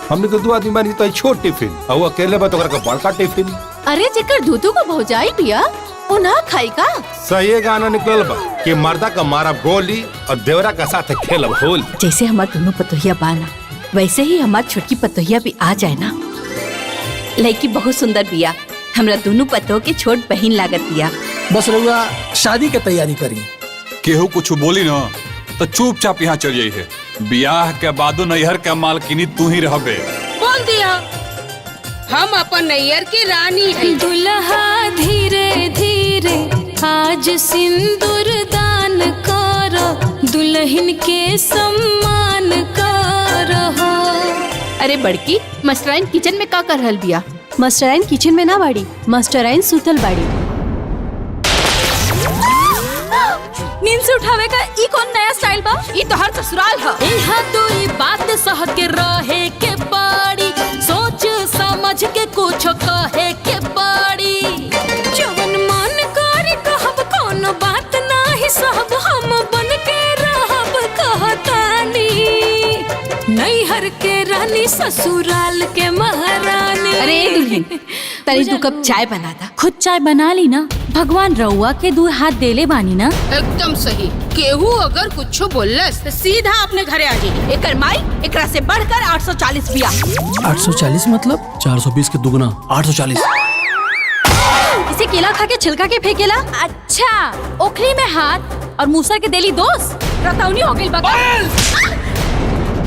हमने तो 2 आदमी बानी तो छोट टिफिन और वो अकेले बा तो का बड़का टिफिन। अरे जेकर दूधू को भौजाई पिया वो ना खाई का। सही गाना निकल बा कि मर्दा का मारा गोली और देवरा का साथ खेलब होली। जैसे हमार दोनों पतोहिया बाना वैसे ही हमार छोटकी पतोहिया भी आ जाए ना। लड़की बहुत सुंदर बिया, हमरा दोनों पतोह के छोट बहन लागत बिया। बस रउआ शादी के तैयारी करी। केहू कुछ बोली ना तो चुपचाप यहाँ चल जाई है। ब्याह के बादो नैहर के मालकिनी तू ही रहबे। बोल दिया हम अपन नैहर की रानी है। दुल्हा धीरे धीरे आज सिंदूर दान करो, दुल्हन के सम्मान करो। अरे बड़की मास्टराइन किचन में का कर रहल बिया? मास्टराइन किचन में ना बाड़ी, मास्टराइन सुतल बाड़ी। नींद से उठावे का ई कौन नया स्टाइल बा? ई तो हर ससुराल है। इहा तो ई बात सह के रहे के पड़ी, सोच समझ के कुछ कहे के पड़ी। जवन मन करे कहब, कौन बात नाही सहब, हम बन के रहब कहतानी। नैहर के रानी ससुराल के महारानी। अरे दुल्हन तनी 2 कप चाय बना दा। खुद चाय बना ली ना, भगवान रउआ के 2 हाथ देले बानी ना। एकदम सही। केहू अगर कुछ बोलस तो सीधा अपने घरे आ जाइए। एकर माई एकरा से बढ़कर 840 बिया। 840 मतलब 420 के दुगना 840। इसे केला खा के छिलका के फेंकेला। अच्छा ओखरी में हाथ और मूसर के देली दोस्त रतौनी हो गइल बा।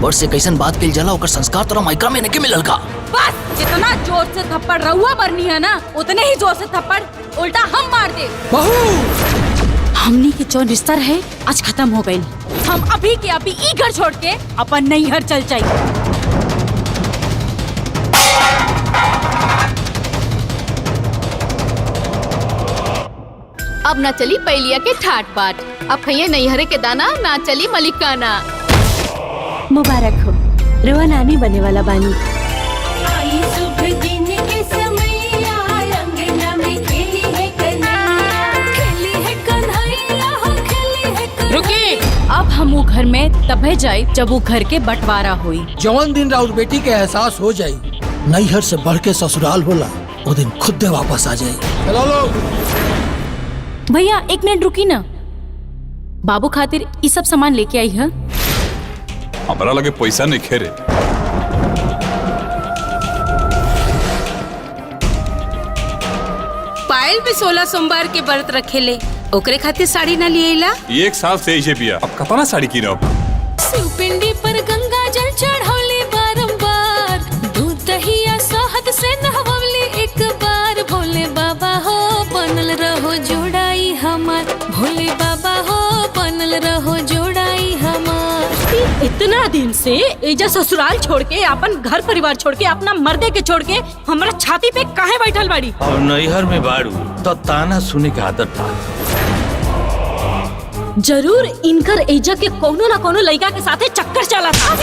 बड़ से कैसन बात कइल जाला ओकर संस्कार तोरा माइका में नहीं मिलल का। बस जितना जोर से थप्पड़ रउआ बरनी है ना, उतने ही जोर से थप्पड़ उल्टा हम मार दे। बहू हमनी के जो रिश्ता है आज खत्म हो गई। हम अभी के अभी ई घर छोड़ के अपन नैहर चल जाई। अब ना चली पैलिया के ठाट बाट, अब खइए नैहरे के दाना, ना चली मलिकाना। मुबारक हो, रउआ नानी बने वाला बानी। रुकी। अब हम वो घर में तबे जाए जब वो घर के बंटवारा हुई। जवन दिन राउत बेटी के एहसास हो जाई नैहर से बढ़ के ससुराल होला, वो दिन खुद वापस आ जाई। चलो लो। भैया 1 मिनट रुकी ना, बाबू खातिर ये सब सामान लेके आई है। हमरा लगे पैसा नहीं खेरे। पायल भी 16 सोमवार के व्रत रखेले, ओकरे खातिर साड़ी ना लिएला। 1 साल से ऐसे बिया, अब कतना साड़ी की रहो। शिवपिंडी पर गंगा जल चढ़ौली बारंबार, दूध दहिया शहद से नहवली एक बार। भोले बाबा हो बनल रहो जोड़ाई हमार, भोले बाबा हो बनल रहो जोड़ाई हमार। इतना दिन से एजा ससुराल छोड़ के, अपन घर परिवार छोड़ के, अपना मर्दे के छोड़ के हमारा छाती पे काहे बैठल बाड़ी? और नैहर में बाड़ू तो ताना सुने के आदत था। जरूर इनकर एजा के कोनो ना कोनो लड़का के साथे चक्कर चला था।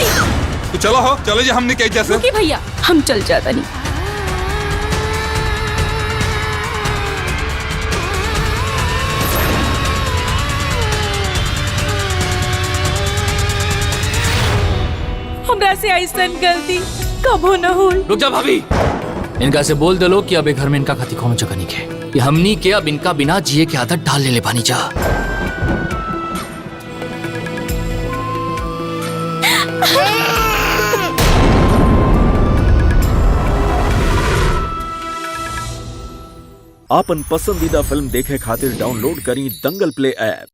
तो चलो हो, चलो जी हमने क्या जैसे। रुकी भैया, हम चल जाता नहीं। हमरा से ऐसा गलती कबो न हो। रुक जा भाभी, इनका से बोल दे लो कि अब घर में इनका खाती कौन जगह नहीं है। ये हमनी के अब इनका बिना जिए की आदत डाल ले पानी जा। आपन पसंदीदा फिल्म देखे खातिर डाउनलोड करी दंगल प्ले ऐप।